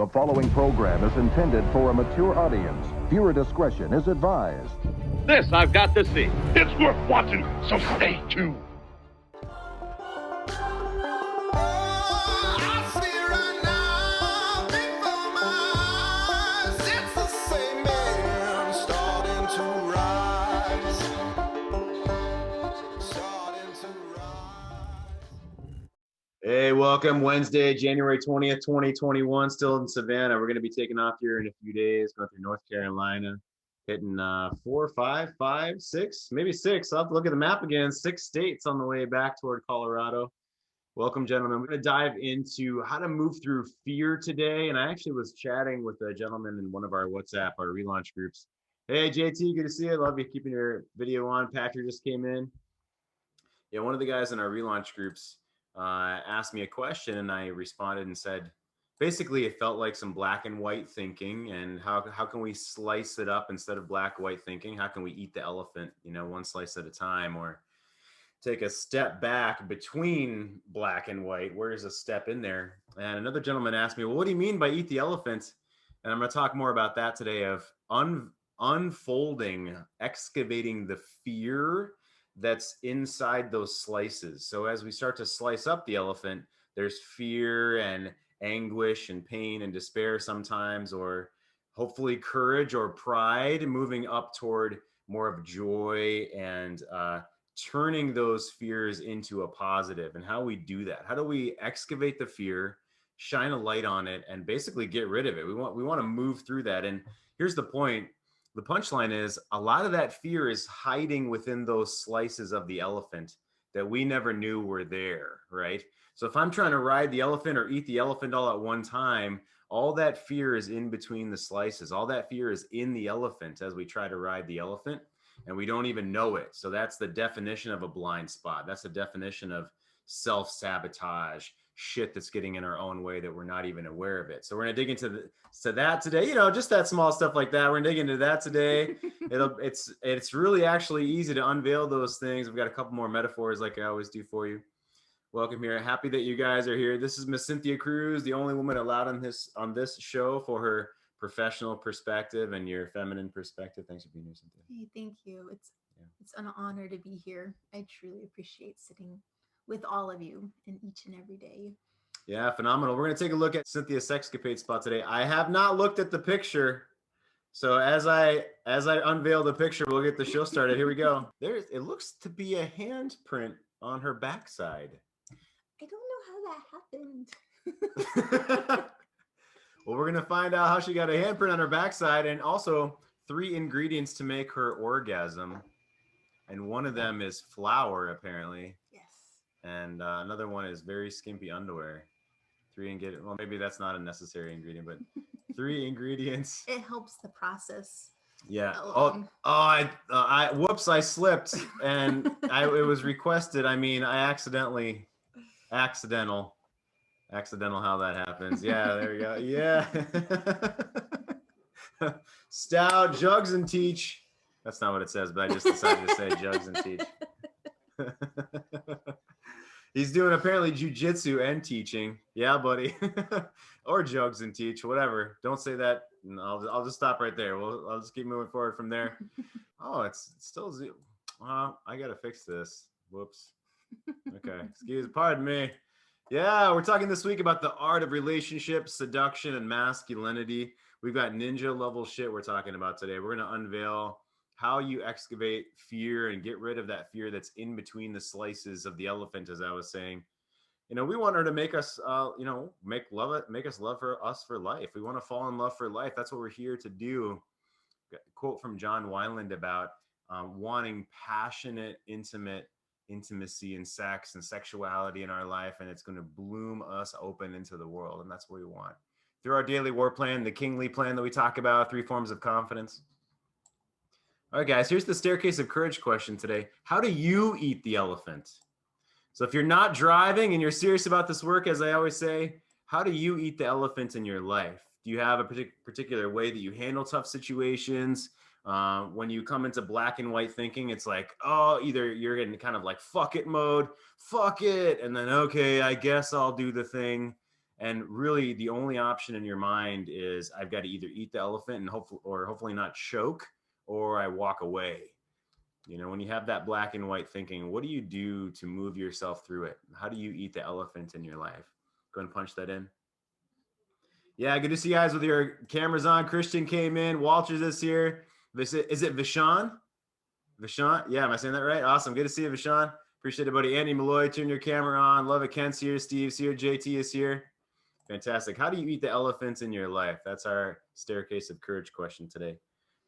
The following program is intended for a mature audience. Viewer discretion is advised. This I've got to see. It's worth watching, so stay tuned. Hey, welcome. Wednesday, January 20th, 2021. Still in Savannah. We're going to be taking off here in a few days, going through North Carolina, hitting 4, 5, 5, 6, maybe 6. I'll have to look at the map again. 6 states on the way back toward Colorado. Welcome, gentlemen. We're going to dive into how to move through fear today. And I actually was chatting with a gentleman in one of our WhatsApp, our relaunch groups. Hey, JT, good to see you. Love you keeping your video on. Patrick just came in. Yeah, one of the guys in our relaunch groups asked me a question, and I responded and said, basically, it felt like some black and white thinking, and how can we slice it up instead of black and white thinking? How can we eat the elephant, one slice at a time, or take a step back between black and white? Where's a step in there? And another gentleman asked me, well, what do you mean by eat the elephant? And I'm going to talk more about that today, of unfolding, excavating the fear that's inside those slices. So as we start to slice up the elephant, there's fear and anguish and pain and despair sometimes, or hopefully courage or pride, moving up toward more of joy and turning those fears into a positive. And how we do that? How do we excavate the fear, shine a light on it, and basically get rid of it? We want to move through that. And here's the point. The punchline is a lot of that fear is hiding within those slices of the elephant that we never knew were there, right? So if I'm trying to ride the elephant or eat the elephant all at one time, all that fear is in between the slices. All that fear is in the elephant as we try to ride the elephant, and we don't even know it. So that's the definition of a blind spot. That's the definition of self-sabotage, shit that's getting in our own way that we're not even aware of it. So we're gonna dig into that today. Just that small stuff like that. We're gonna dig into that today. It's really actually easy to unveil those things. We've got a couple more metaphors like I always do for you. Welcome here. Happy that you guys are here. This is Miss Cynthia Cruz, the only woman allowed on this show for her professional perspective and your feminine perspective. Thanks for being here, Cynthia. Hey, thank you. It's an honor to be here. I truly appreciate sitting with all of you in each and every day. Yeah, phenomenal. We're going to take a look at Cynthia's sexcapade spot today. I have not looked at the picture. So as I unveil the picture, we'll get the show started. Here we go. It looks to be a handprint on her backside. I don't know how that happened. Well, we're going to find out how she got a handprint on her backside, and also 3 ingredients to make her orgasm. And one of them is flour, apparently. Yes. And another one is very skimpy underwear. 3 ingredients. Well, maybe that's not a necessary ingredient, but 3 ingredients. It helps the process. Yeah. Along. Whoops! I slipped, and it was requested. I mean, accidental. How that happens? Yeah. There we go. Yeah. Stout, jugs, and teach. That's not what it says, but I just decided to say jugs and teach. He's doing apparently jujitsu and teaching. Yeah, buddy. Or jugs and teach, whatever. Don't say that. I'll just stop right there. I'll just keep moving forward from there. Oh, it's still I gotta fix this. Whoops. Okay. Pardon me. Yeah, we're talking this week about the art of relationships, seduction, and masculinity. We've got ninja level shit we're talking about today. We're gonna unveil how you excavate fear and get rid of that fear that's in between the slices of the elephant, as I was saying. We want her to make us, make us love us for life. We want to fall in love for life. That's what we're here to do. Quote from John Wineland about wanting passionate, intimacy and sex and sexuality in our life, and it's going to bloom us open into the world, and that's what we want. Through our daily war plan, the kingly plan that we talk about, 3 forms of confidence. All right, guys, here's the staircase of courage question today. How do you eat the elephant? So if you're not driving and you're serious about this work, as I always say, how do you eat the elephant in your life? Do you have a particular way that you handle tough situations? When you come into black and white thinking, it's like, either you're in kind of like fuck it mode, fuck it, and then, okay, I guess I'll do the thing. And really the only option in your mind is I've got to either eat the elephant and hopefully not choke, or I walk away. You know, when you have that black and white thinking, what do you do to move yourself through it? How do you eat the elephant in your life? Go and punch that in. Yeah, good to see you guys with your cameras on. Christian came in. Walters is here. Is it Vishawn? Vishawn? Yeah, am I saying that right? Awesome. Good to see you, Vishawn. Appreciate it, buddy. Andy Malloy, turn your camera on. Love it. Kent's here. Steve's here. JT is here. Fantastic. How do you eat the elephants in your life? That's our staircase of courage question today.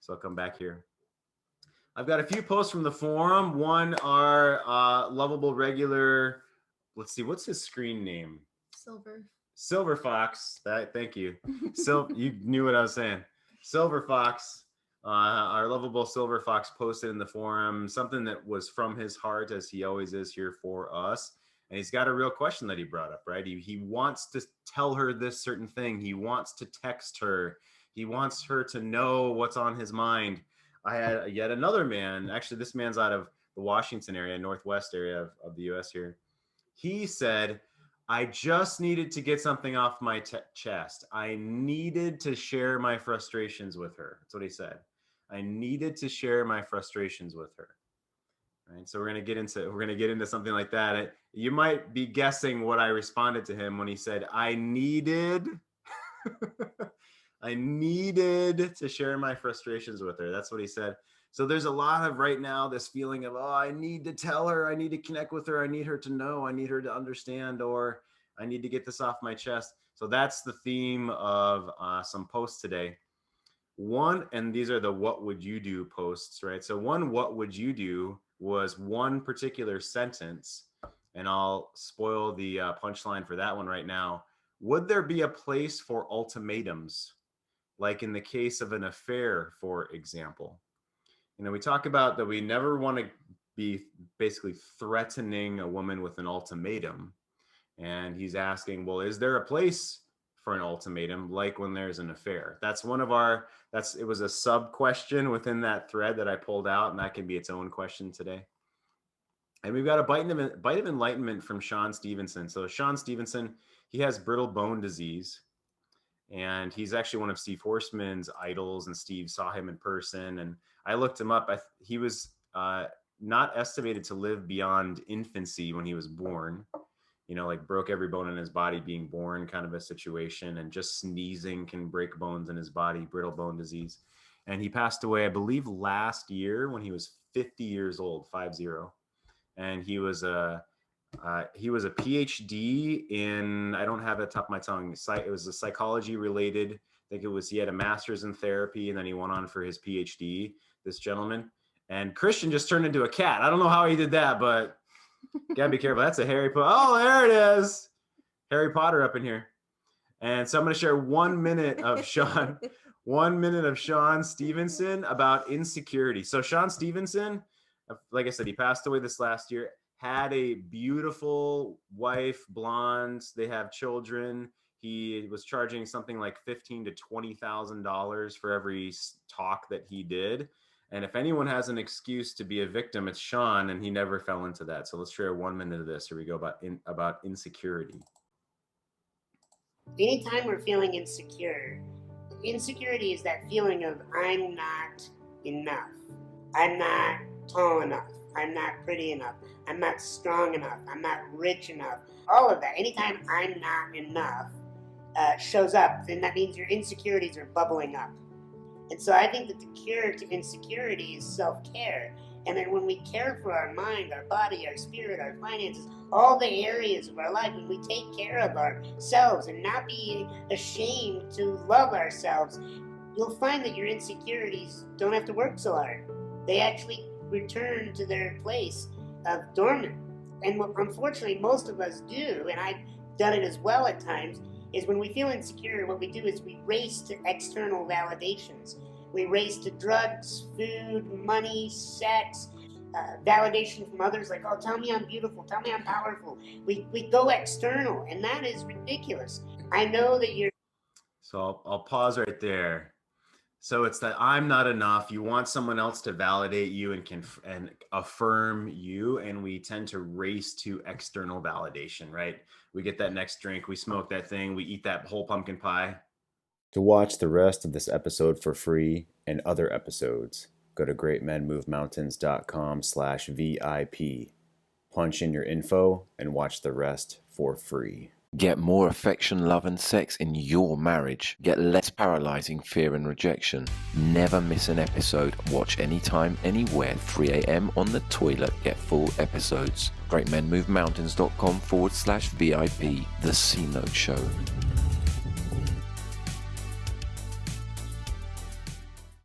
So I'll come back here. I've got a few posts from the forum. One, our lovable regular, let's see, what's his screen name? Silver Fox. Thank you. You knew what I was saying. Silver Fox, our lovable Silver Fox posted in the forum something that was from his heart, as he always is here for us. And he's got a real question that he brought up, right? He wants to tell her this certain thing. He wants to text her. He wants her to know what's on his mind. I had yet another man. Actually, this man's out of the Washington area, northwest area of the U.S. here. He said, I just needed to get something off my chest. I needed to share my frustrations with her. That's what he said. I needed to share my frustrations with her. Right. So we're gonna get into something like that. You might be guessing what I responded to him when he said, I needed to share my frustrations with her. That's what he said. So there's a lot of right now this feeling of, oh, I need to tell her, I need to connect with her, I need her to know, I need her to understand, or I need to get this off my chest. So that's the theme of some posts today. One, and these are the what would you do posts, right? So one, what would you do, was one particular sentence, and I'll spoil the punchline for that one right now. Would there be a place for ultimatums, like in the case of an affair, for example? You know, we talk about that we never want to be basically threatening a woman with an ultimatum. And he's asking, well, is there a place for an ultimatum, like when there's an affair? That's one of it was a sub question within that thread that I pulled out, and that can be its own question today. And we've got a bite of enlightenment from Sean Stevenson. So Sean Stevenson, he has brittle bone disease, and he's actually one of Steve Horseman's idols, and Steve saw him in person. And I looked him up. He was not estimated to live beyond infancy when he was born. You know, like broke every bone in his body being born kind of a situation, and just sneezing can break bones in his body, brittle bone disease. And he passed away, I believe, last year when he was 50 years old, 50. And he was a PhD in, I don't have it top of my tongue, it was a psychology related. I think he had a master's in therapy, and then he went on for his PhD, this gentleman. And Christian just turned into a cat. I don't know how he did that, but gotta be careful. That's a Harry Potter. Oh, there it is. Harry Potter up in here. And so I'm going to share 1 minute of Sean, 1 minute of Sean Stevenson about insecurity. So Sean Stevenson, like I said, he passed away this last year, had a beautiful wife, blonde. They have children. He was charging something like $15,000 to $20,000 for every talk that he did. And if anyone has an excuse to be a victim, it's Sean, and he never fell into that. So let's share 1 minute of this. Here we go about insecurity. Anytime we're feeling insecure, insecurity is that feeling of I'm not enough. I'm not tall enough. I'm not pretty enough. I'm not strong enough. I'm not rich enough. All of that. Anytime I'm not enough shows up, then that means your insecurities are bubbling up. And so I think that the cure to insecurity is self-care. And then when we care for our mind, our body, our spirit, our finances, all the areas of our life, when we take care of ourselves and not be ashamed to love ourselves, you'll find that your insecurities don't have to work so hard. They actually return to their place of dormant. And what unfortunately most of us do, and I've done it as well at times, is when we feel insecure, what we do is we race to external validations. We race to drugs, food, money, sex, validation from others, like, oh, tell me I'm beautiful, tell me I'm powerful. We go external, and that is ridiculous. I know that you're... So I'll pause right there. So it's that I'm not enough. You want someone else to validate you and affirm you, and we tend to race to external validation, right? We get that next drink, we smoke that thing, we eat that whole pumpkin pie. To watch the rest of this episode for free and other episodes, go to greatmenmovemountains.com/VIP. Punch in your info and watch the rest for free. Get more affection, love, and sex in your marriage. Get less paralyzing fear and rejection. Never miss an episode. Watch anytime, anywhere, 3 a.m. on the toilet. Get full episodes. GreatMenMoveMountains.com/VIP. The C Note Show.